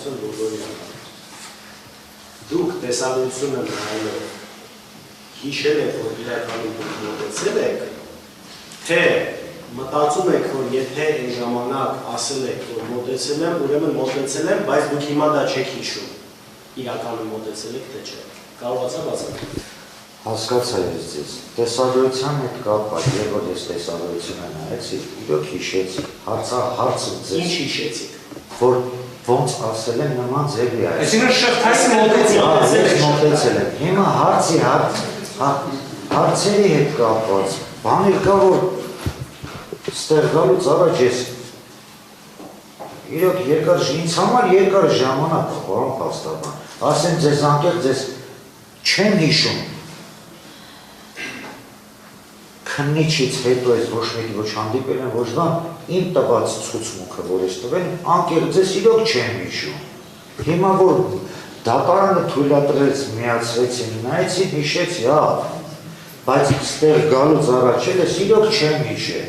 Պարոն Բուլգորյան, դուք տեսարությունը նայելով հիշել եք, որ իրականում դուք մոտեցել եք, թե մտածում եք, որ եթե այն ժամանակ ասել եք, որ մոտեցել եմ, ուրեմն մոտեցել եմ, բայց դուք հիմա դա չեք հիշում, իրականում մոտեցել եք, թե չէ, կարողացա բացատրել։ Հասկացա ես ձեզ, տեսարության հետ կապված, երբ որ ես տեսարությունը նայեցի, իրոք հիշեցի, հարցը ձեզ։ Ինչ հիշեցիք։ Որ ոնց ասել եմ նման ձևի այս։ Այսինքն շղթային մոտեցել եմ։ Հիմա հարցերի հետ կապված, բաներ կա, որ ստեղ գալուց առաջ ես իրոք ինձ համար երկար ժամանակ, պարոն փաստաբան, ասեմ ձեզ անկեղծ, ձեզ չեմ հիշում քննիչից հետո ես ոչ մեկի ոչ հանդիպել եմ, ոչ բան, իմ տված ցուցմունքը, որ ես տվել, անկեղծ ձեզ իրոք չեմ հիշում։ Հիմա որ դատարանը թույլատրեց, միացրեցին, նայեցին, հիշեցի, բայց ստեղ գալուց առաջ ես իրոք չեմ հիշել։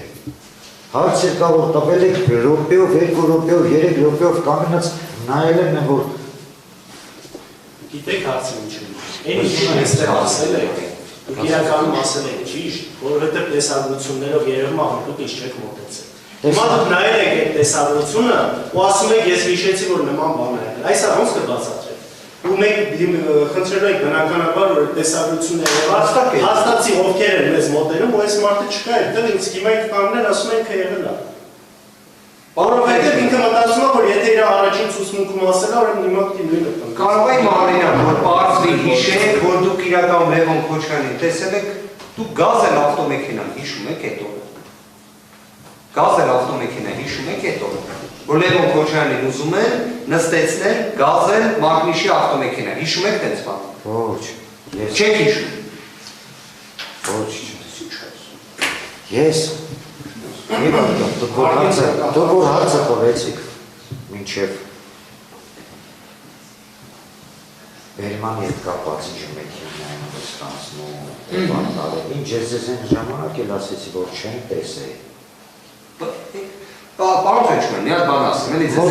Հարցեր կա, որ տվել եք րոպեով, 2 րոպեով, 3 րոպեով կանգնած նայել եմ, որ Գիտեք հարցը ինչ է։ Այն ինչ այստեղ ասել եք, դուք իրականում ասել եք ճիշտ, որովհետև տեսագրություններով երևում է, որ դուք ինչ չեք մոտեցել։ Հիմա դուք նայել եք այդ տեսագրությունը ու ասում եք ես հիշեցի, որ նման բան է եղել։ Այս ոնց կբացատրեք։ Ու մենք խնդրել ենք բնականաբար, որ տեսագրությունները հաստատի ովքեր են մեզ մոտենում, ու այս մարդը չկա այդտեղ, ինձ հիմա եք կանգնել, ասում ենք թե եղել է։ Որովհետև ինքը մտածում է, որ եթե իր առաջին ցուցմունքում ասել է, ուրեմն հիմա պիտի նույնը տանք։ Կարող է Մարինա, որ պարզվի հիշեք, որ դուք իրական Լևոն Քոչարյանին տեսել եք, դուք գազել ավտոմեքենան հիշում եք այդ օրը։ Գազել ավտոմեքենա հիշում եք այդ օրը, որ Լևոն Քոչարյանին ուզում են նստեցնել, գազել Մագնիշի ավտոմեքենա, հիշում եք տենց բան։ Ոչ, չեք հիշում։ Ոչ, ես դուք որ հարցը տվեցիք մինչև Բերմանի հետ կապված ինչ մեքենային ստանցնում, բան տարել, ինչ ես ձեզ այն ժամանակ էլ ասեցի, որ չեմ տեսել։ Պարոն Քոչարյան, մի հատ բան ասեմ, էլի ձեզ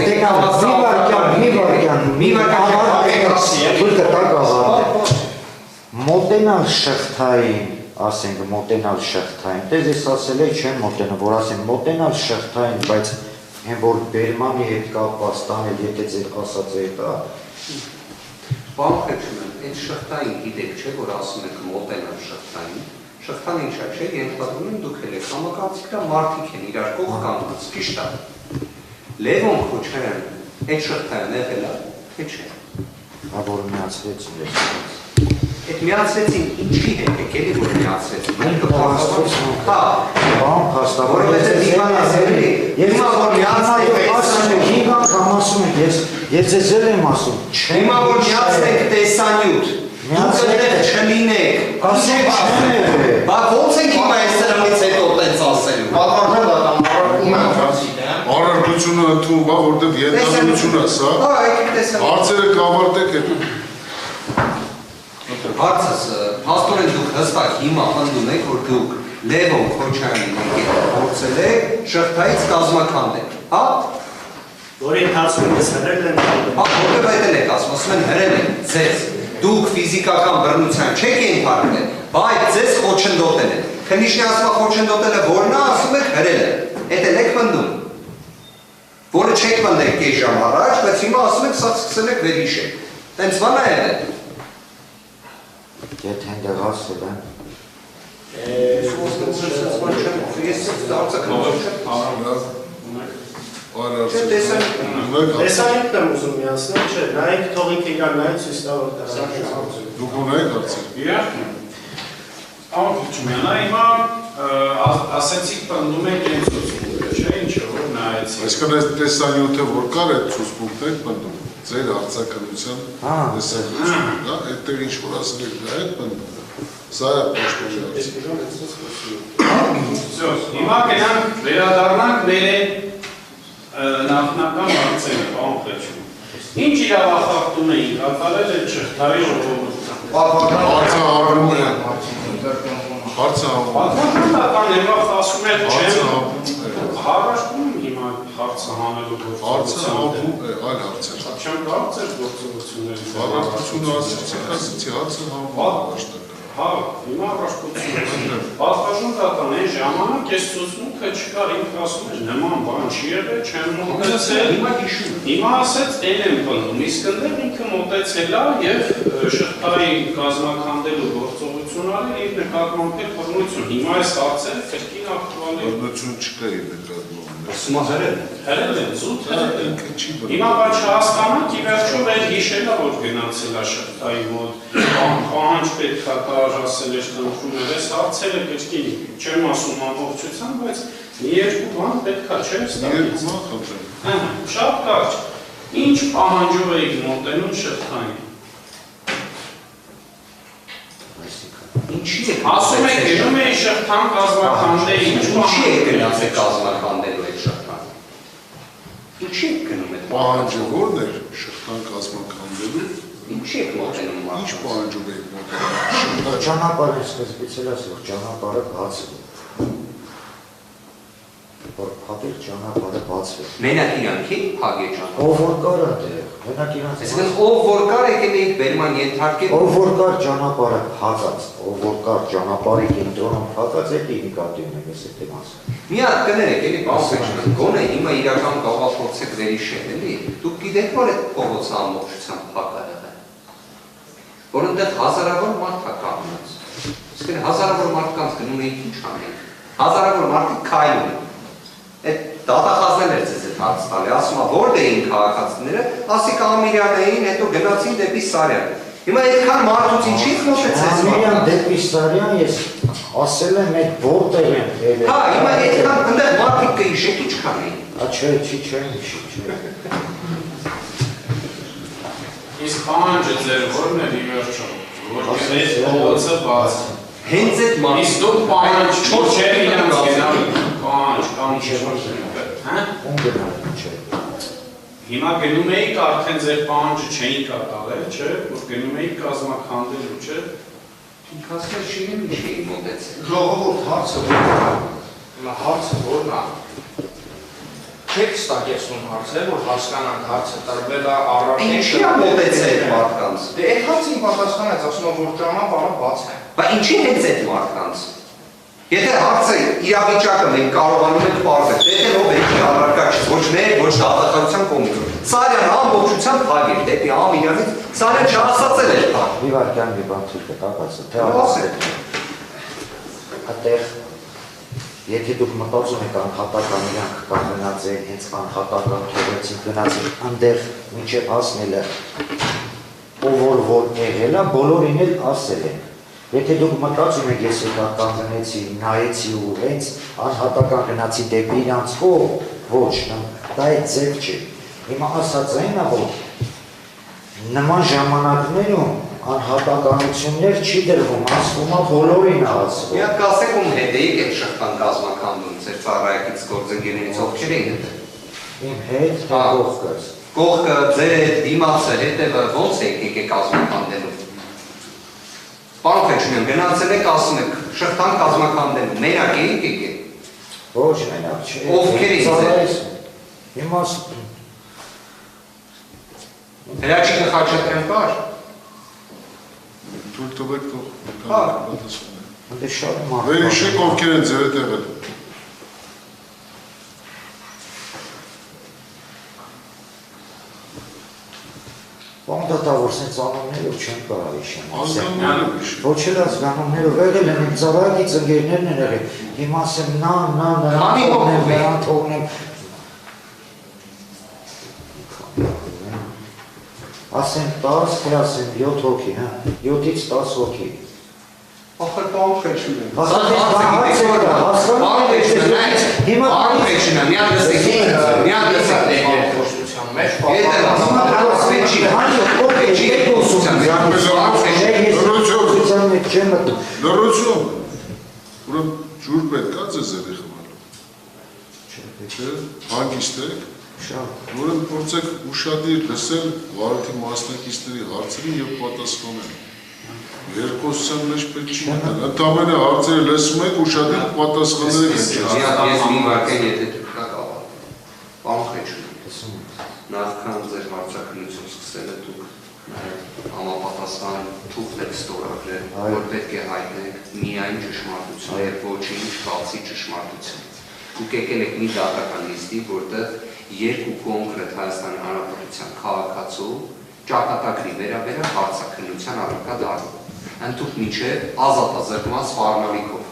մոտենալ շղթային, ասենք մոտենալ շղթային, տես ես ասել է չեմ մոտենալ, որ ասեմ մոտենալ շղթային, բայց հեն որ Բերմանի հետ կապված տանել, եթե ձեր ասած է դա։ Պարոն Քոչարյան, այդ շղթային գիտեք չէ, որ ասում եք մոտենալ շղթային, շղթան ինչա չէ, ենթադրում եմ դուք էլ եք համակարգիչը մարդիկ են իրար կողք կանգնած, ճիշտ է։ Լևոն Քոչարյան այդ շղթային եղել է, թե չէ։ Որ միացրեցին ես։ Այդ միացրեցին ինչի հետ եք, էլի որ միացրեցին։ Մենք փաստացում, բան փաստաբան, որովհետև մի բան ասել էլի, հիմա որ միացնեք, ասում եք, ես ձեզ եմ ասում, հիմա որ միացնեք տեսանյութ, դուք այդտեղ չլինեք, ասեք չեմ բայց ո՞նց եք հիմա այս սրանից հետո տենց ասելու։ Առարկությունը ընդունվում է, որտեղ ենթադրություն է սա, հարցերը կավարտեք հետ։ Հարցս, հաստորեն դուք հստակ հիմա ընդունում եք, որ դուք Լևոն Քոչարյանին փորձել եք շղթայից կազմաքանդել, հա? Որի ընթացքում ես հրել եմ։ Որտեղ այդ եք ասում են հրել են ձեզ, դուք ֆիզիկական բռնության չեք ենթարկվել, բայց ձեզ խոչընդոտել են։ Քննիչն ասում է խոչընդոտելը որն է, ասում եք հրել է, էդ էլ եք պնդում, որը չեք պնդել կես ժամ առաջ, բայց հիմա ասում եք սա սկսել եք վերհիշել, տենց բան է եղել։ Եթե հնդեղ ասել եմ։ Տեսանյութն եմ ուզում միացնել, չէ, նայեք թողինք իրան նայեք ցույց տա որ Դուք ունեք հարցեր։ Իհարկե։ Պարոն Քոչարյան, հիմա ասեցիք պնդում եք այն ցուցմունքը, չէ՞, ինչը որ նայեցիք։ Այսինքն այս տեսանյութը որ կար այդ ցուցմունքն եք պնդում, ձեր հարցակնության տեսանյութը, դա այդտեղ ինչ որ ասել եք, դա եք պնդում։ Սա է պաշտպանի հարցը։ Հիմա գնանք վերադառնանք մեր նախնական հարցերը, պարոն Քոչարյան։ Ինչ իրավախախտում էին կատարել այդ շղթայի ժողովուրդը։ Հարցը առնում է։ Հարցը Պատմական եմ ասում եմ չեմ հարաշտում հիմա հարցը հանելու Հարցը հաղվում է այլ հարցեր։ Չեմ կարծեր գործողությունների Բարապությունը ասացի հարցը հաղվում է։ Հա, հիմա առաջկությունը։ Պատվաշուն տատան այն ժամանակ ես ցուցմունքը չկար, ինքը ասում էր նման բան չի եղել, չեմ մոտեցել։ Հիմա հիշում։ Հիմա ասեց էլ եմ պնդում, իսկ ընդեղ ինքը մոտեցել է եւ շղթայի կազմակերպելու գործողություն արել իր նկատմամբ էլ բռնություն։ Հիմա այս հարցերը կրկին ակտուալ է։ Բռնություն չկա իր նկատմամբ։ Ասում է հրել։ Հրել են, զուտ հրել են։ Ինքը չի բռնում։ Հիմա բայց չհասկանանք, ի վերջո էլ հիշել է, որ գնացել է շղթայի մոտ, պահանջ պետք է տար, ասել էր խնդրում էր, այս հարցերը կրկին, չեմ ասում ամբողջությամբ, բայց մի երկու բան պետք է չէ ստակից։ Երկու բան խնդրեմ։ Շատ կարճ, ինչ պահանջով էիք մոտենում շղթային։ Ինչի է Ասում եք գնում էի շղթան կազմակերպել, ինչ Ինչի է գնացել կազմակերպելու այդ շղթան։ Ինչի է գնում այդ Պահանջը ո՞րն էր շղթան կազմակերպելու։ Ինչի է մոտենում Ինչ մարդը։ պահանջով եք մոտենում։ Ճանապարհը սկզբից էլ ասել, ճանապարհը բաց է։ Որ փակել ճանապարհը բացվել։ Մենակ իրանք էին փագե ճանապարհ։ Ով որ կար այդտեղ, մենակ իրանց։ Այսինքն ով որ կար եկել էիք բերման ենթարկել։ Ով որ կար ճանապարհը փակած, ով որ կար ճանապարհի կենտրոնում փակած, դա ինդիկատիվն է, ես այդտեղ ասեմ։ Մի հատ կներեք, էլի բանվեջն գոնե հիմա իրական գաղափարցեք վերիշել, էլի։ Դուք գիտեք, որ այդ փողոցը ամբողջությամբ փակ է եղել։ Որ այնտեղ հազարավոր մարդ է կանգնած։ Իսկ այդ հազարավոր մարդկանց գնում էին ինչ անեն։ Հազարավոր մարդիկ քայլում են։ Այդ դատախազներ էր ձեզ այդ հարց տալի, ասում է որտե էին քաղաքացիները, ասի Կամիրյան էին, հետո գնացին դեպի Սարյան։ Հիմա այդքան մարդուց ինչի՞ց մոտեցեց։ Ամիրյան դեպի Սարյան ես ասել եմ այդ որտեղ են ելել։ Հա, հիմա այդքան այնտեղ մարդիկ կհիշեք ինչքան էին։ Չէ, չեմ հիշի, չէ։ Իսկ պահանջը ձեր ո՞րն է ի վերջո, որ այս փողոցը բաց։ Հենց այդ մարդիկ Իսկ դուք պահանջ չէ իրանց գնալ, պահանջ կամ չէ։ Հա? Ում գնալ չէ։ Հիմա գնում էիք արդեն ձեր պահանջը չէին կատարել, չէ, որ գնում էիք կազմակերպելու, չէ։ Ինքը ասել շինին ինչի մոտեցել։ Ժողովուրդ հարցը ո՞րն է։ Հիմա հարցը ո՞րն է։ Չեք ստակեցնում հարցը, որ հասկանանք հարցը տրվել է առարկեն։ Ինչի է մոտեցել մարդկանց։ Դե այդ հարցին պատասխանեց, ասում է, որ ճանապարհը բաց է։ Բա ինչի հենց այդ մարդկանց։ Եթե հարցը իրավիճակը մենք կարողանում ենք պարզել, դե ով է առարկա չի, ոչ մեր, ոչ դատախազության կողմից։ Սարյանը ամբողջությամբ փակ էր դեպի Ամիրյանից, Սարյան չհասացել էր փակ։ Մի վարքյան մի բան ցույց տակ ասել, թե ասել։ Այդտեղ եթե դուք մտածում եք անհատական իրանք կանգնած են, հենց անհատական քերեցին գնացին, այնտեղ մինչև հասնելը ով որ եղել է, բոլորին էլ ասել են։ Եթե դուք մտածում եք, ես եկա կանգնեցի, նայեցի ու հենց անհատական գնացի դեպի իրանց կողմ, ոչ, դա այդ ձև չէ։ Հիմա ասած այն է, որ նման ժամանակներում անհատականություններ չի դրվում, ասվում է բոլորին ասվում։ Մի հատ կասեք ում հետ էիք այդ շղթան կազմակերպում, ձեր ծառայակից գործընկերներից ովքեր էին հետ։ Իմ հետ թե կողքս։ Կողքը, ձեր դիմացը, հետևը ո՞նց եք եկեք կազմակերպելու։ Պարոն Խեչունյան, գնացել եք, ասում եք, շղթան կազմակերպելու, մենակ էիք եկեք։ Ոչ, մենակ չէ։ Ովքեր էին ձեր։ Հիմա Հրաչիկը Խաչատրյան կար։ Թույլ տվեք թող Հա։ պատասխանեն։ դե շատ մարդ։ Վերհիշեք ովքեր են ձեր հետ եղել։ Պանդատավոր սենց անոններով չեն կարող իշեմ։ Ազգաններով հիշեք։ Ոչ էլ ազգանոններով եղել են, իմ ծավալից ընկերներն են եղել։ Հիմա ասեմ նրան թողնեմ։ Ասեմ 10, թե ասեմ 7 հոգի, հա, 7-ից 10 հոգի։ Ախր պարոն Խեչունյան։ Պարոն Խեչունյան, հիմա պարոն Խեչունյան, մի հատ լսեք, Խոստության մեջ Լրություն։ Ուրեմն ջուր պետք է ձեզ երեխաներով։ Չէ, հանգիստ եք։ Շատ։ Ուրեմն փորձեք ուշադիր լսել վարորդի մասնակիցների հարցերին եւ պատասխանել։ Երկուսության մեջ պետք չի մտնել։ Ընդամենը հարցերը լսում եք, ուշադիր պատասխանել եք։ Ես մի վարկեն եթե դուք կա գավառ։ Պարոն նախքան ձեր հարցակնություն սկսելը դուք համապատասխան թուղթ եք ստորագրել, որ պետք է հայտնեք միայն ճշմարտություն եւ ոչինչ բացի ճշմարտությունից։ Դուք եկել եք մի դատական նիստի, որտեղ երկու կոնկրետ Հայաստանի Հանրապետության քաղաքացու ճակատագրի վերաբերյալ հարցակնության առարկա դառնում։ Ընդհանուր միջև ազատազրկման սպառնալիքով։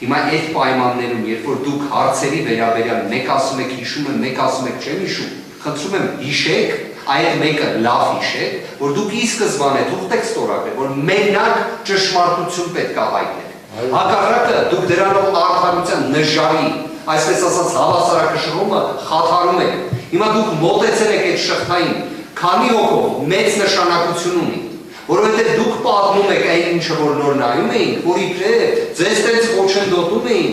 Հիմա այդ պայմաններում, երբ որ դուք հարցերի վերաբերյալ մեկ ասում եք հիշում եմ, մեկ ասում եք չեմ հիշում, խնդրում եմ հիշեք, այդ մեկը լավ հիշեք, որ դուք ի սկզբանե թուղթ եք ստորագրել, որ մենակ ճշմարտություն պետք է հայտնեք։ Հակառակը դուք դրանով արդարության նժարի, այսպես ասած հավասարակշռումը խաթարում եք։ Հիմա դուք մոտեցել եք այդ շղթային, քանի հոգով մեծ նշանակություն ունի, որովհետև դուք պատմում եք այն ինչը որ նոր նայում էինք, որ իբրև ձեզ տենց խոչընդոտում էին,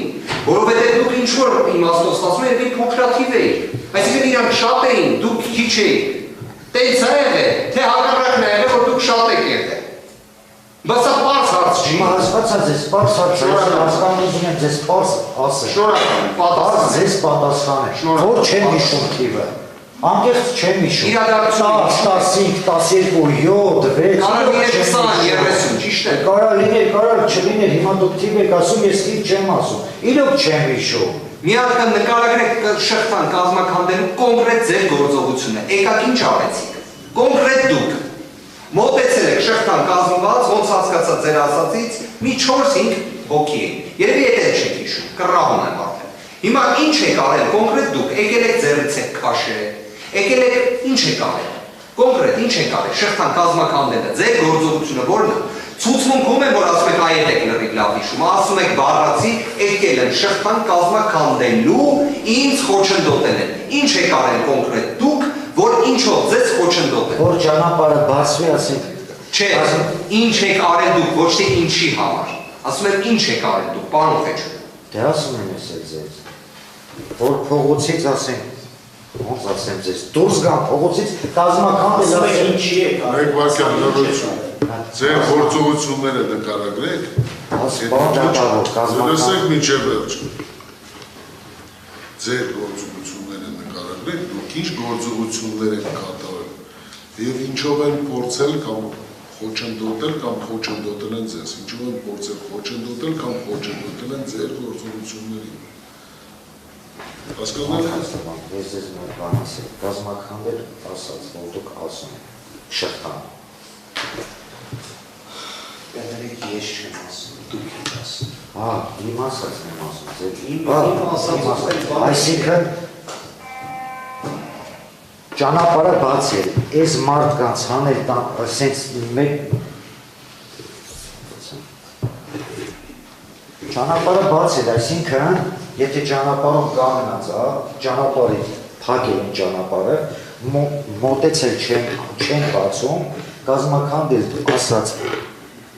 որովհետև դուք ինչ որ իմաստով ստացվում եք մի փոքրաթիվ էիք, այսինքն իրանք շատ էին, դուք քիչ էիք, տենց է եղել, թե հակառակն է եղել, որ դուք շատ եք եղել։ Բայց սա պարզ հարց չի։ Հասկացա ձեզ պարզ հարց, հասկանում եմ ձեզ պարզ ասել։ Շնորհակալ, ձեզ պատասխան է, որ չեմ հիշում թիվը։ Անկեղծ չեմ հիշում։ 10, 15, 12, 7, 6։ Կարող է 20, 30, ճիշտ է։ Կարող լիներ, կարող չլիներ, հիմա դուք թիվ եք ասում, ես թիվ չեմ ասում։ Իրոք չեմ հիշում։ Մի հատ նկարագրեք շղթան կազմակերպելու կոնկրետ ձեր գործողությունը։ Եկաք ինչ արեցիք։ Կոնկրետ դուք մոտեցել եք շղթան կազմված, ոնց հասկացա ձեր ասածից, մի 4-5 հոգի եք։ Երևի եթե չեք հիշում, կռահում եմ արդեն։ Հիմա ինչ եք արել կոնկրետ դուք, եկել եք ձեռից եք քաշել, եկել եք ինչ եք արել։ Կոնկրետ ինչ եք արել, շղթան կազմակերպելը, ձեր գործողությունը ո՞րն է։ Ցուցմունքում եմ, որ ասում եք այդ եք լրիվ լավ հիշում, ասում եք բառացի, եկել են շղթան կազմակերպելու, ինձ խոչընդոտել են։ Ինչ եք արել կոնկրետ դուք, որ ինչով ձեզ խոչընդոտել։ Որ ճանապարհը բացվի, ասենք։ Չէ, ինչ եք արել դուք, ոչ թե ինչի համար։ Ասում եմ ինչ եք արել դուք, պարոն Խեչյան։ Դե ասում եմ ես ձեզ։ Որ փողոցից ասենք, ոնց ասեմ ձեզ, դուրս գան փողոցից կազմակերպել ասենք ինչի եք արել։ Մեկ վարքյան լրություն։ Ձեր գործողությունները նկարագրեք։ Լսեք միջև վերջ։ Ձեր գործողությունները նկարագրեք, դուք ինչ գործողություններ եք կատարել եւ ինչով են փորձել կամ խոչընդոտել կամ խոչընդոտել են ձեզ, ինչով են փորձել խոչընդոտել կամ խոչընդոտել են ձեր գործողություններին։ Հասկանալի է։ Ես ձեզ մի բան ասել, կազմակերպել ասած, որ դուք ասում եք շղթան։ Կներեք ես չեմ ասում, դուք եք ասում։ Իմ ասածն եմ ասում, Իմ ասածը այսինքն ճանապարհը բաց է, այս մարդկանց հանել սենց մեկ ճանապարհը բաց է, այսինքն եթե ճանապարհում կանգնած է, ճանապարհի փակել են ճանապարհը, մոտեցել չեն բացում, կազմակերպել ասած,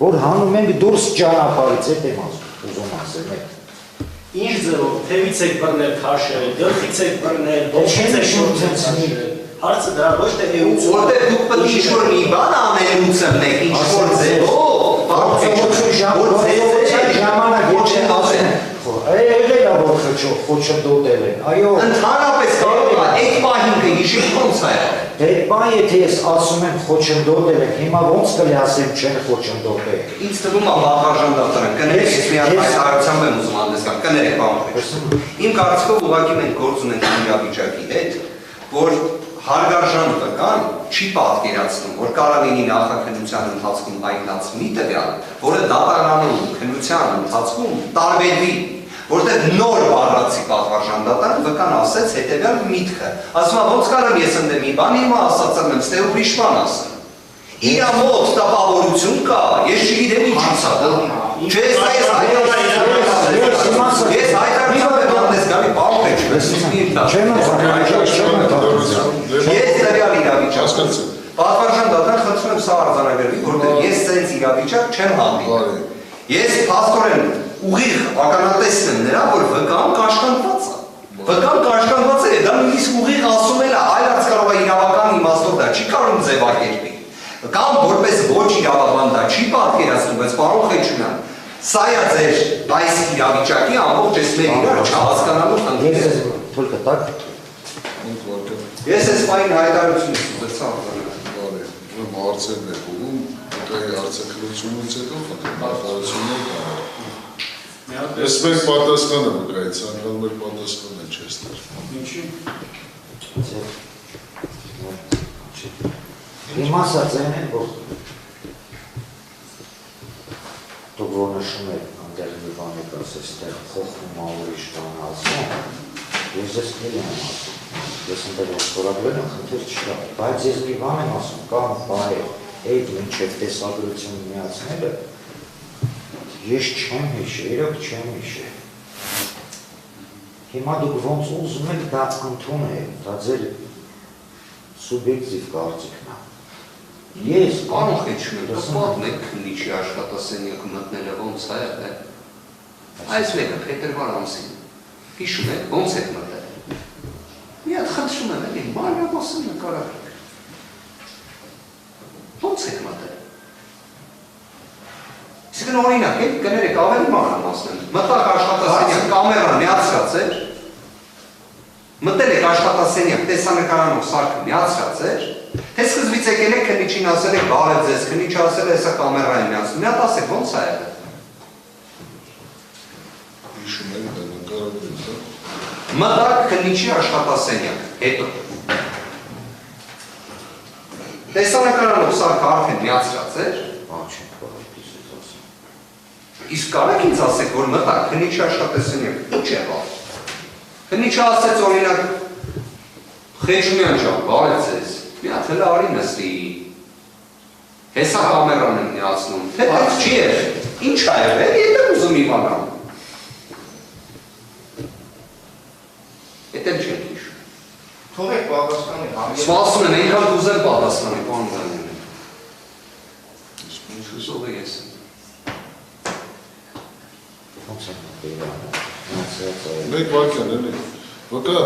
որ հանում ենք դուրս ճանապարհից, այդ եմ ուզում ասել։ Ինչ ձևով, թևից եք բռնել քաշել, գլխից եք բռնել, ողջից եք շորձել։ Հարցը դրա ոչ թե էություն։ Որտեղ դուք պետք է ինչ-որ մի բան անելուց ըմնեք, ինչ-որ ձևով, ժամանակ ոչ են ասեն, եղել է որ խոչընդոտել են, այո։ Ընդհանրապես կարող է այդ պահինքը հիշեք ոնց է եղել։ Այդ բան եթե ես ասում եմ խոչընդոտել եք, հիմա ոնց կլի ասեմ չեն խոչընդոտել։ Ինձ թվում է բաղարժան դատարան, կներեք, ես մի հատ հայտարարությամբ եմ ուզում հանդես գալ, կներեք բան։ Իմ կարծիքով ուղղակի մենք գործ ունենք իրավիճակի հետ, որ հարգարժան վկան չի պատկերացնում, որ կարող լինի նախաքննության ընթացքում հայտնած մի տվյալ, որը դատարանում քննության ընթացքում տարբերվի, որտեղ նոր բառացի պատվարժան դատարան վկան ասեց հետևյալ միտքը։ Ասում է ոնց կարող ես ընդեմ մի բան, հիմա ասացել եմ, ստե ուրիշ բան ասեմ։ Իր մոտ տպավորություն կա, ես չգիտեմ ինչից է դա։ Չէ, ես հայտարարությամբ եմ հանդես գալի, բան Ես տվյալ իրավիճակ պատվարժան դատարան խնդրում եմ սա արձանագրվի, որտեղ ես սենց իրավիճակ չեմ հանդիպել։ Ես փաստորեն ուղիղ ականատեսն եմ նրա, որ վկան կաշկանդված է։ Վկան կաշկանդված է, դա նույնիսկ ուղիղ ասում էլ է, այլაც կարող է իրավական իմաստով դա չի կարող ձևակերպի։ Կամ որպես ոչ իրավաբան դա չի պատկերացնում, բայց պարոն Խեչյան, սա է ձեր այս իրավիճակի ամբողջ ես մեր իրար չհասկանալու խնդիրը։ Ես թույլ կտակ։ Ես այս պայն հայտարարություն եմ ուղղեցավ։ Բարի, ուրեմն հարցերն եք ուղում, հետո հարցակրությունից հետո խնդրություններ կան։ Ես մեկ պատասխանը վկայի, ցանկանում եք պատասխանը չես տար։ Ինչի՞։ Իմ ասած այն են, որ դուք որ նշում եք անդեղ մի բան եք ասես տեղ խոխում ուրիշ բան ասում, ես ձեզ էլ եմ ասում, ես ընդեղ որ խորագրել եմ խնդիր չկա, բայց ես մի բան եմ ասում, կամ բայ այդ մինչև տեսագրություն միացնելը, ես չեմ հիշել, իրոք չեմ հիշել։ Հիմա դուք ոնց ուզում եք դա ընդունեք, դա ձեր սուբյեկտիվ կարծիքն է։ Ես Կանող հեչում եմ, պատմեք քննիչի աշխատասենյակ մտնելը ոնց է եղել։ Այս մեկը փետրվար ամսին, հիշում եք, ոնց եք մտել։ Մի հատ խնդրում եմ էլի, մանրամասն նկարագրեք։ Ոնց եք մտել։ Իսկն օրինակ, եք կներեք ավելի մանրամասն, մտակ աշխատասենյակ կամերան միացրած էր, մտել եք աշխատասենյակ տեսանկարանով սարքը միացրած էր, թե սկզբից եկել եք քննիչին ասել եք բարև ձեզ, քննիչը ասել է հեսա կամերային միացնում, մի հատ ասեք ոնց է եղել։ Հիշում եք դա նկարագրել, հա։ Մտակ քննիչի աշխատասենյակ, հետո։ Տեսանկարանով սարքը արդեն միացրած էր, իսկ կարեք ինձ ասեք, որ մտակ քննիչի աշխատասենյակ, ինչ եղավ։ Քննիչը ասեց օրինակ Խեչումյան ջան, բարև ձեզ, մի հատ հլը արի նստի, հեսա կամերան եմ միացնում, թե դեպք չի եղել, ինչ ա եղել, ետ եմ ուզում իմանամ։ Ետ եմ չենք հիշում։ Թողեք պատասխանի, Սպասում եմ, այնքան կուզեմ պատասխանի, պարոն Վանյանին։ Հուսով է ես եմ։ Մեկ վարկյան էլի, վկա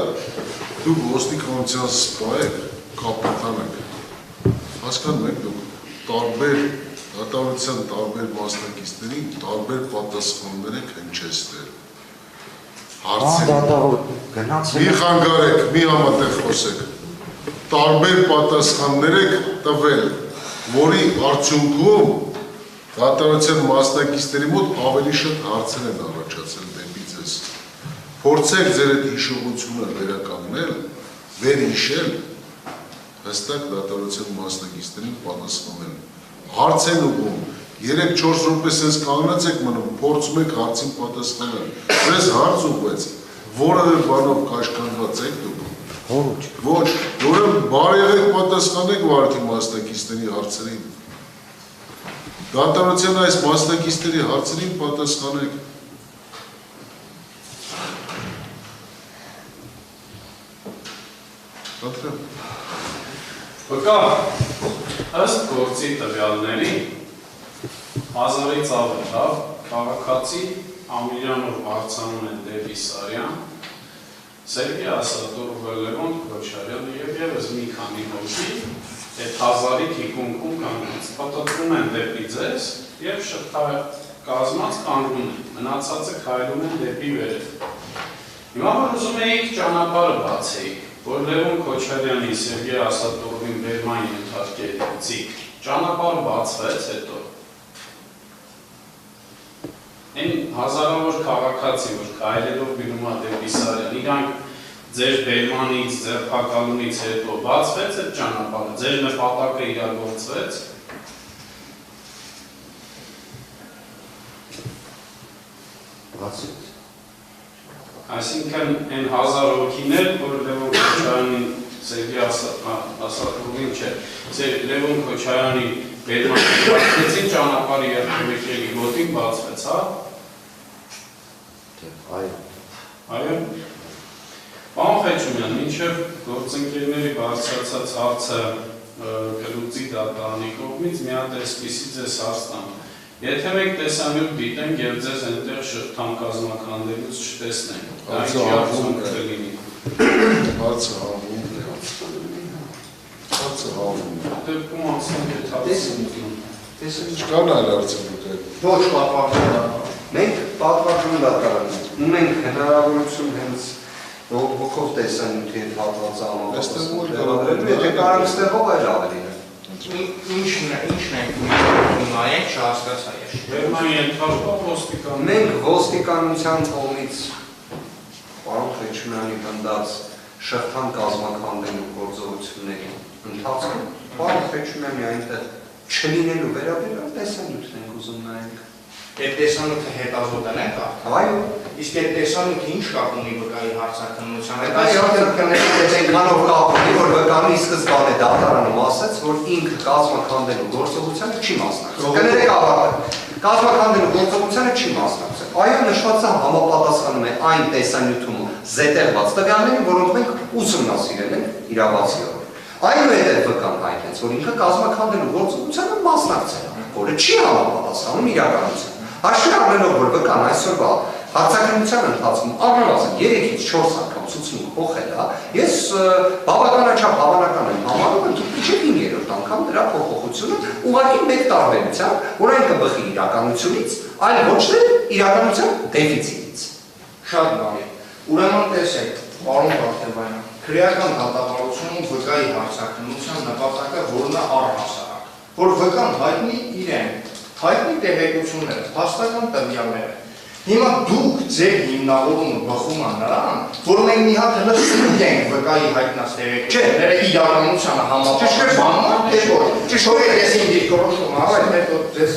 դուք ոստիկանության սպա եք, կապիտան եք, հասկանում եք դուք տարբեր դատավարության տարբեր մասնակիցներին տարբեր պատասխաններ եք հնչեցնել, հարցեր, մի խանգարեք, մի համատեղ խոսեք, տարբեր պատասխաններ եք տվել, որի արդյունքում դատավարության մասնակիցների մոտ ավելի շատ հարցեր են առաջացել դեպի ձեզ։ Փորձեք ձեր այդ հիշողությունը վերականգնել, վերհիշել, հստակ դատավարության մասնակիցներին պատասխանել։ Հարց են ուղղում, 3-4 րոպե sense կանգնած եք մնում, փորձում եք հարցին պատասխանել։ Ձեզ հարց ուղղվեց, որևէ բանով կաշկանդված եք դուք։ Ոչ, ուրեմն բարեգեք պատասխանեք վարքի մասնակիցների հարցերին։ Դատավարության այս մասնակիցների հարցերին պատասխանեք։ Պատրեմ։ Վկա, ըստ գործի տվյալների, 1000-ից ավել լավ, քաղաքացի Ամիրյանով արձանում են դեպի Սարյան, Սերգեյ Ասատուրովը, Լևոն Քոչարյանը և ևս մի քանի հոգի այդ 1000-ի թիկունքում կանգնած, պատտվում են դեպի ձեզ և շղթակազմած կանգնում են, մնացածը քայլում են դեպի վերև։ Հիմա որ ուզում էիք ճանապարհը բացեիք, որ Լևոն Քոչարյանի, Սերգեյ Ասատուրովին բերման ենթարկեցիք, ճանապարհը բացվեց հետո։ Այն հազարավոր քաղաքացի, որ քայլելով գնում է դեպի Սարյան, իրանք ձեր բերմանից, ձերբակալումից հետո բացվեց այդ ճանապարհը, ձեր նպատակը իրագործվեց։ Բացվեց։ Այսինքն այն 1000 հոգիներ, որ Լևոն Քոչարյանին, Սերգեյ Ասատուրովին չէ, Լևոն Քոչարյանի բերմանից բացվեցին ճանապարհը երթուղիների մոտիկ բացվեց, հա։ Այո։ Այո։ Պարոն Խեչումյան, մինչև գործընկերների բարձրացած հարցը կլուծի դատարանի կողմից մի հատ այսպիսի ձեզ հարց տամ։ Եթե մեկ տեսանյութ դիտենք և ձեզ այնտեղ շղթան կազմականներից չտեսնենք, դա ինչի արդյունք կլինի։ Հարցը հավում է։ Հարցը հավում է։ Դեպքում անցնենք այդ հարցը։ Չկան այլ հարցեր։ Ոչ պատվարժան։ Մենք պատվարժան դատարանում ունենք հնարավորություն հենց Ոգով տեսանյութի հետ հատվածը Այստեղ որ համապատասխան եթե կարող ստեղով այլ ավելին է։ Ինչն է նայեք չհասկացա ես։ Վերման ենթարկվա ոստիկան։ Մենք ոստիկանության կողմից պարոն Խեչմյանի հնդած շղթան կազմակերպելու գործողությունների ընթացքում պարոն Խեչմյանի այնտեղ չլինելու վերաբերյալ տեսանյութն ենք ուզում նայենք։ Այդ տեսանյութը հետազոտել եք արդեն։ Այո։ Իսկ այդ տեսանյութը ինչ կապ ունի վկայի հարցաքննության հետ։ Այնքանով կապ ունի, որ վկայանի սկզբանե դատարանում ասաց, որ ինքը կազմակերպելու գործողությանը չի մասնակցել։ Կներեք ավարտել։ Կազմակերպելու գործողությանը չի մասնակցել։ Այո, նշվածը համապատասխանում է այն տեսանյութում զետեղված տվյալներին, որոնք մենք ուսումնասիրել ենք իրավացիորեն։ Այնուհետև վկան հայտնեց, որ ինքը կազմակերպելու գործողությանը մասնակցել է, որը չի համապատասխանում իրականությանը։ Հաշվի առնելով, որ վկան այսօրվա հարցաքննության ընթացքում առնվազն 3-ից 4 անգամ ցուցմունք փոխել է, ես բավականաչափ հավանական եմ համարում, ընդհանրապես 5-րդ անգամ դրա փոփոխությունը ուղղակի մեկ տարբերությամբ, որ այն կբխի իրականությունից, այլ ոչ թե իրականության դեֆիցիտից։ Շատ բարի։ Ուրեմն տեսեք, պարոն Բաղդասարյան, քրեական դատավարությունում վկայի հարցաքննության նպատակը որն է առհասարակ, որ վկան հայտնի իրեն, հայտնի տեղեկությունները, փաստական տվյալները։ Հիմա դուք ձեր հիմնավորումը բխում ան նրան, որ մենք մի հատ հլսում ենք վկայի հայտնած տեղեկությունները իրականությանը համապատասխանում, թե ոչ։ Ճիշտ է, ես ինձ դիրքորոշում եմ, այդ մեթոդ ձեզ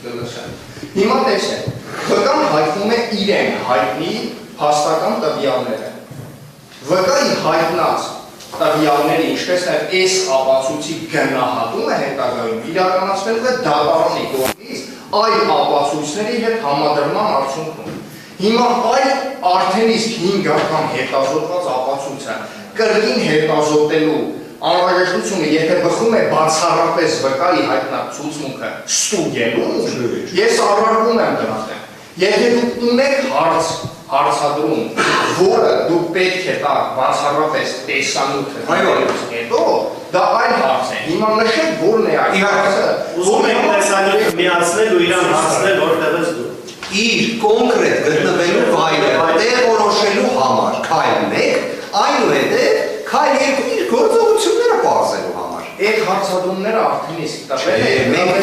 կլսեմ։ Հիմա տեսեք, վկան հայտնում է իրեն հայտնի փաստական տվյալները։ Վկայի հայտնած տվյալների, ինչպես նաև այս ապացույցի գնահատումը հետագայում իրականացվելու է դատարանի կողմից այլ ապացույցների հետ համադրման արդյունքում։ Հիմա այլ արդեն իսկ 5 անգամ հետազոտված ապացույցը կրկին հետազոտելու անհրաժեշտությունը, եթե բխում է բացառապես վկայի հայտնած ցուցմունքը ստուգելու, ես առարկում եմ դրանց։ Եթե դուք ունեք հարցադրում, որը դուք պետք է տաք բացառապես տեսանյութը հետո, դա այլ հարց է։ Հիմա նշեք որն է այդ հարցը։ Ուզում եք տեսանյութը միացնել ու իրան հասնել որտեղից դու։ Իր կոնկրետ գտնվելու վայրը տեղորոշելու համար քայլ 1, այնուհետև քայլ 2 իր գործողությունները բարձելու համար։ Այդ հարցադրումները արդեն իսկ տվել են։ Մենք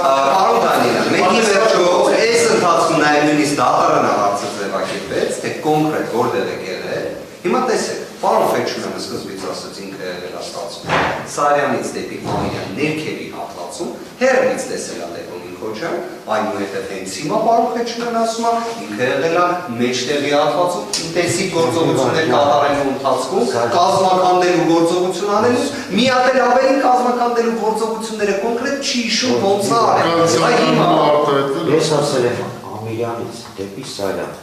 պարոն Դանիելյան, մենք ի վերջո այս ընթացքում նաև նույնիսկ դատարանը հարցը ձևակերպեց, թե կոնկրետ որտեղ է եղել։ Հիմա տեսեք, պարոն Խեչմյանը սկզբից ասաց ինքը եղել է ստացվում Սարյանից դեպի Մանյան ներքևի հատվածում, հեռվից տեսել է Լևոնին Քոչարյան, այնուհետև հենց հիմա պարոն Խեչմյանն ասում է ինքը եղել է մեջտեղի հատվածում, ինտենսիվ գործողություններ կատարելու ընթացքում, կազմակերպելու գործողություն անելուց, մի հատ էլ ավելին կազմակերպելու գործողությունները կոնկրետ չի հիշում ոնց է արել։ Ես ասել եմ Ամիրյանից դեպի Սարյան։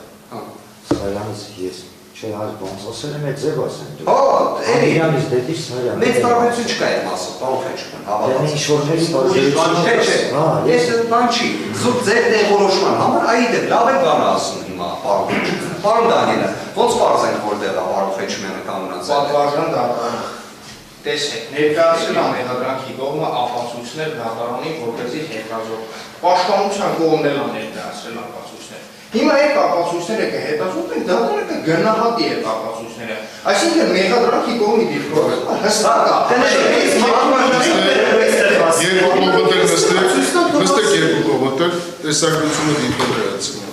Սարյանից ես չէ, այս ոնց ասել եմ, այդ ձև ասեմ դու։ Հա, Ամիրյանից դեպի Սարյան։ Մեծ տարբերություն չկա այդ մասով, պարոն Խեչմյան, հավատացեք։ Ինչ-որ տարբերություն։ Ես բան չի, զուտ ձեր տեղորոշման համար, այդտեղ լավ է բանը ասում հիմա, պարոն Խեչմյան։ Պարոն Դանիելյան, ոնց պարզենք որտեղ է պարոն Խեչմյանը կանոնացել։ Պատվարժան դատարան։ Տեսեք, ներկայացրել է մեղադրանքի կողմը ապացույցներ դատարանին, որպեսզի հետազոտվեն։ Պաշտպանության կողմն էլ է ներկայացրել ապացույցներ։ Հիմա այդ ապացույցները կհետազոտվեն, դատարանը կգնահատի այդ ապացույցները։ Այսինքն մեղադրանքի կողմի դիրքորոշումը հստակ է։ Նստեք երկու կողմը, տեսակցությունը դիտել վերացնում։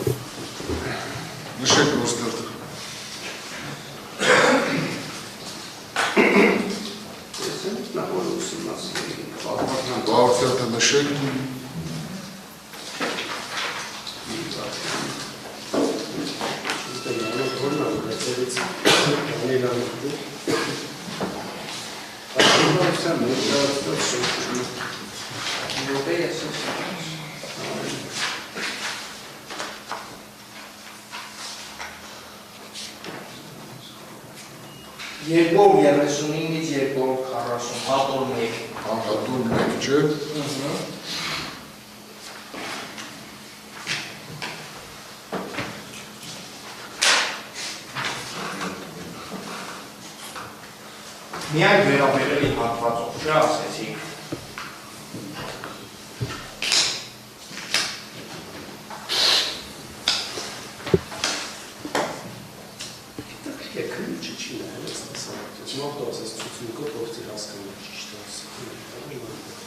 Նշեք ոստեղ։ Բաղորդյանը նշեք։ Երկով 35-ից 240, հատոր 1։ Հատոր 1, չէ։ Միայն վերաբերելի հատվածով, չէ ասեցիք։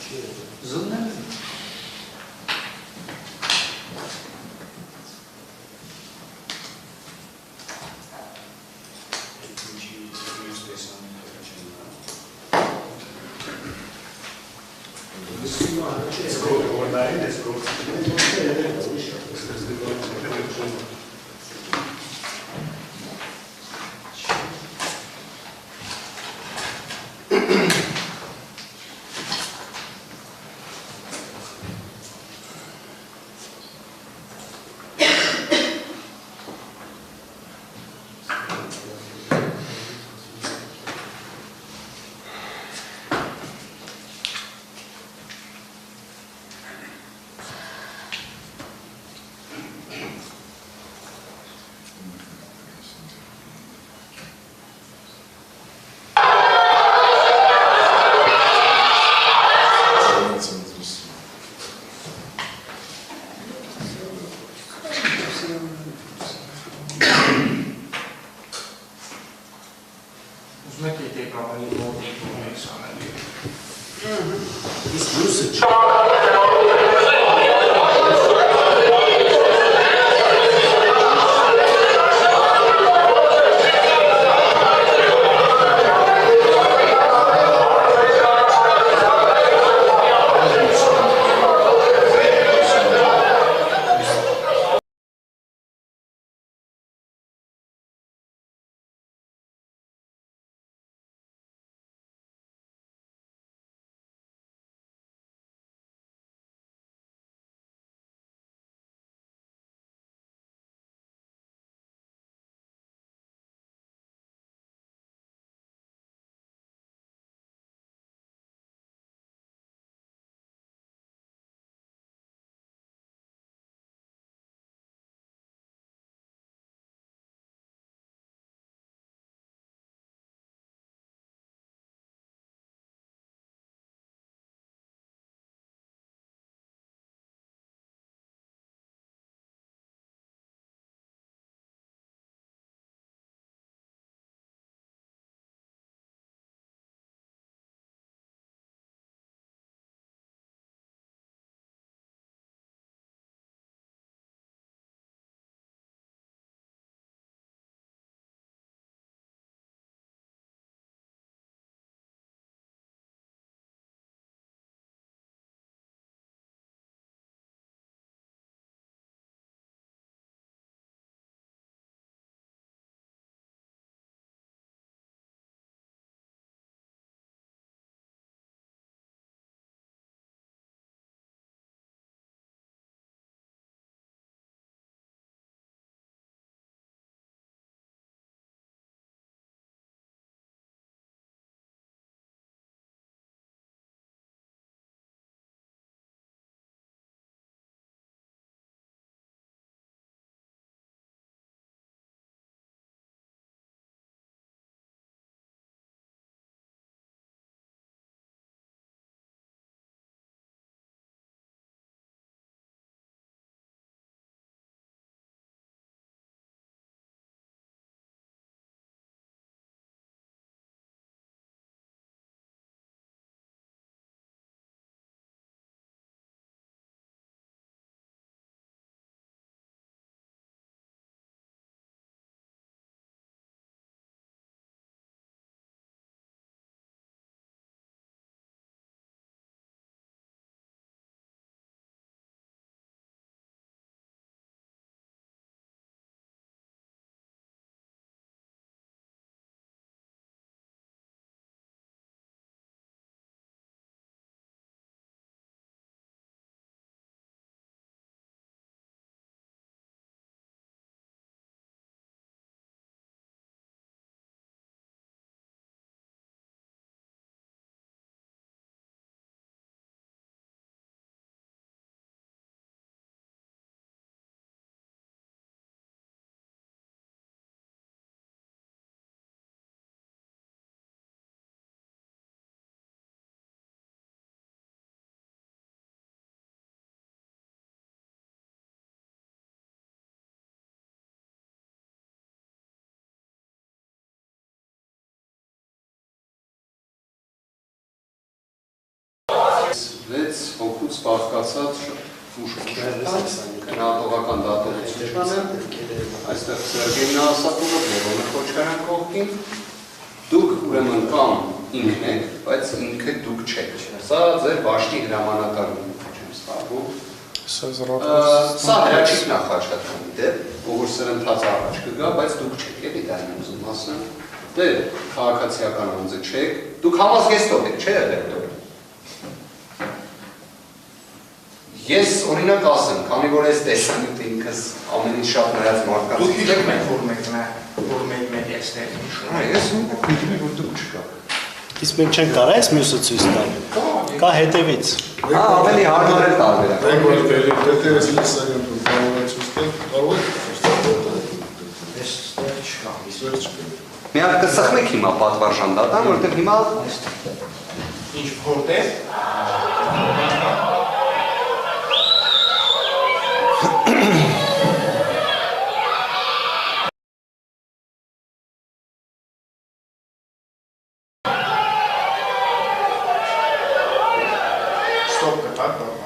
Զննել Ուզում եք եկեք ավելի մոտ եք սանել։ Իսկ մյուսը չի։ 6 հոգուց բաղկացած գնահատողական դատողություն չանեմ, այստեղ Սերգեյն Ասատուրը, Լևոնը Խոչարյան կողքին, դուք ուրեմն կամ ինքն եք, բայց ինքը դուք չեք, սա ձեր բաշտի հրամանատարում չեմ սպարվում, սա հրաչիկ նախաճատկանի դեպ, որ սրընթաց առաջ կգա, բայց դուք չեք, էլի դա եմ ուզում ասեմ, դե քաղաքացիական անձը չեք, դուք համազգեստով եք, չէ էլեկտոր։ Ես օրինակ ասեմ, քանի որ այս տեսանյութը ինքս ամեն ինչ շատ նայած մարդկանց Դուք հիշում եք, որ մեկ էստեղ հիշում եք։ Ես ունեմ որ դուք չկա։ Իսկ մենք չենք կարող այս մյուսը ցույց տալ։ Կա հետևից։ Ավելի հարմար է տարբերակ։ Մենք որ պետք է այս լսարանը կարող է ցույց տալ, կարող է Այստեղ չկա։ ցույց չկա։ Մի հատ կսխմեք հիմա պատվարժան դատան, որովհետև հիմա Ինչ որտեղ։ Ստոպ կտակ։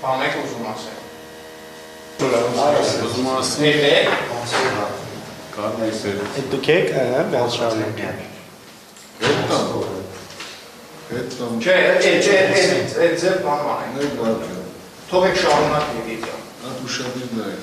Բան եք ուզում ասել։ Ուզում ասեմ, Հետ եք։ կարմես է։ Այդ դուք եք, բան շարունակեմ։ Հետամ Չէ, այդ ձեր բանն է։ Նայ բարձր։ Թողեք շարունակի վիդեո։ Այդ ուշադիր նայ։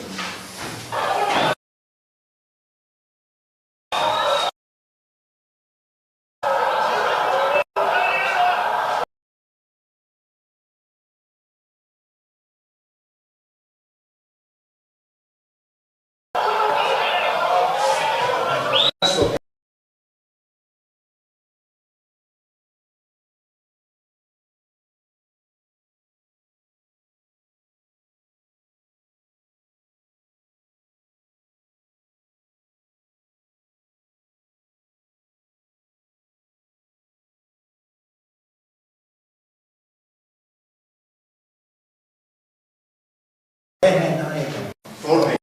Որն է։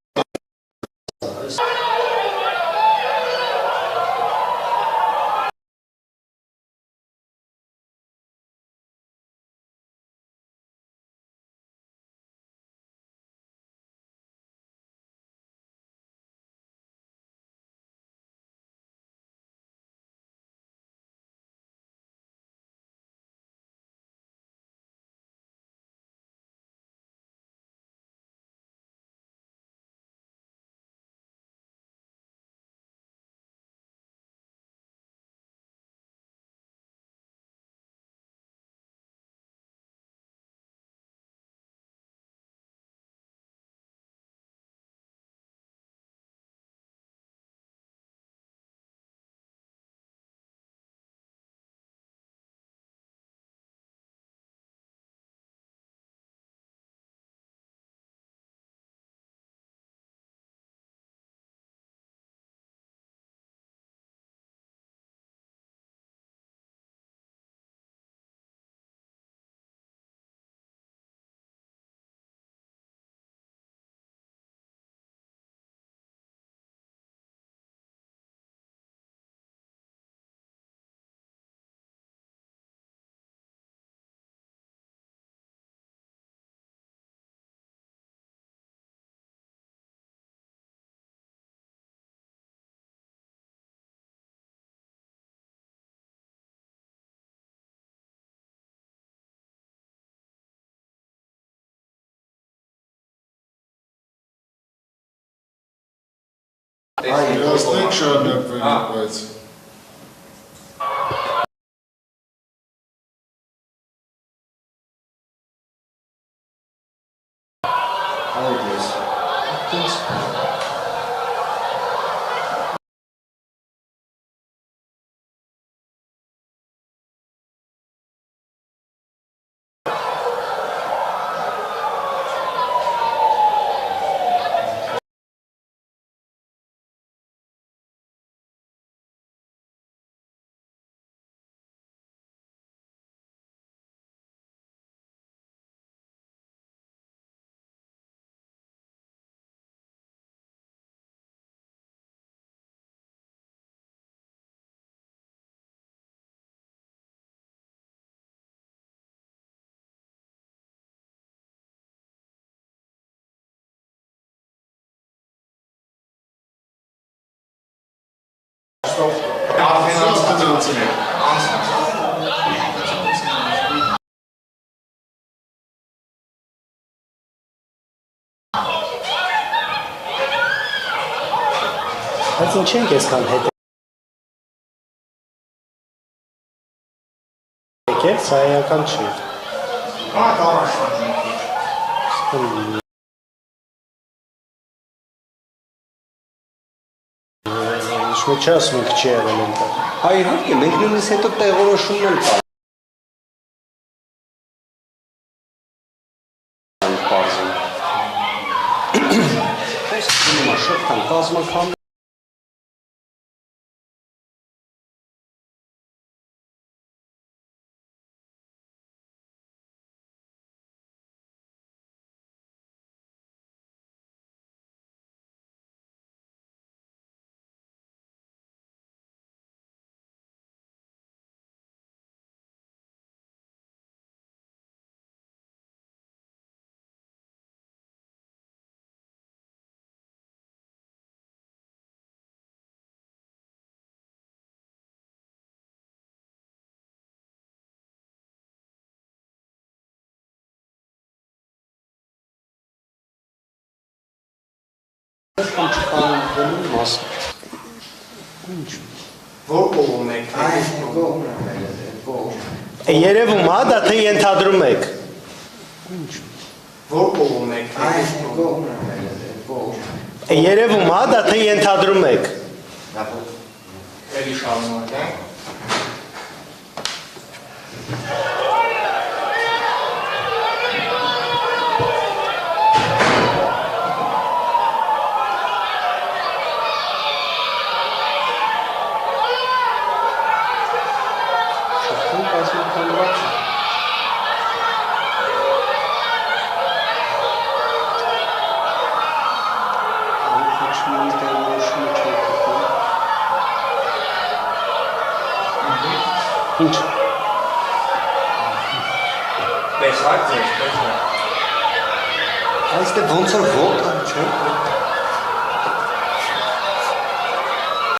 Երազնենք շարունակվել, բայց Այդպես։ Արդեն անցած։ Բայց ինչ ենք այսքան հետ եկել, սա էական չի։ Այդ առաջնա։ Ինչ մի չի ասում եք չի եղել այնտեղ։ Հա իհարկե, մենք նույնիսկ հետո տեղորոշումն էլ պարզում։ Այս դիմը շփթան կազմական Որ կողմն եք։ Երևում է, դա թե ենթադրում եք։ Որ կողմն եք։ Երևում է, դա թե ենթադրում եք։ Էլի շարունակենք։ Ինչ։ Տեսակ ձեզ, տեսակ։ այստեղ ոնց որ ոտ, չէ՞։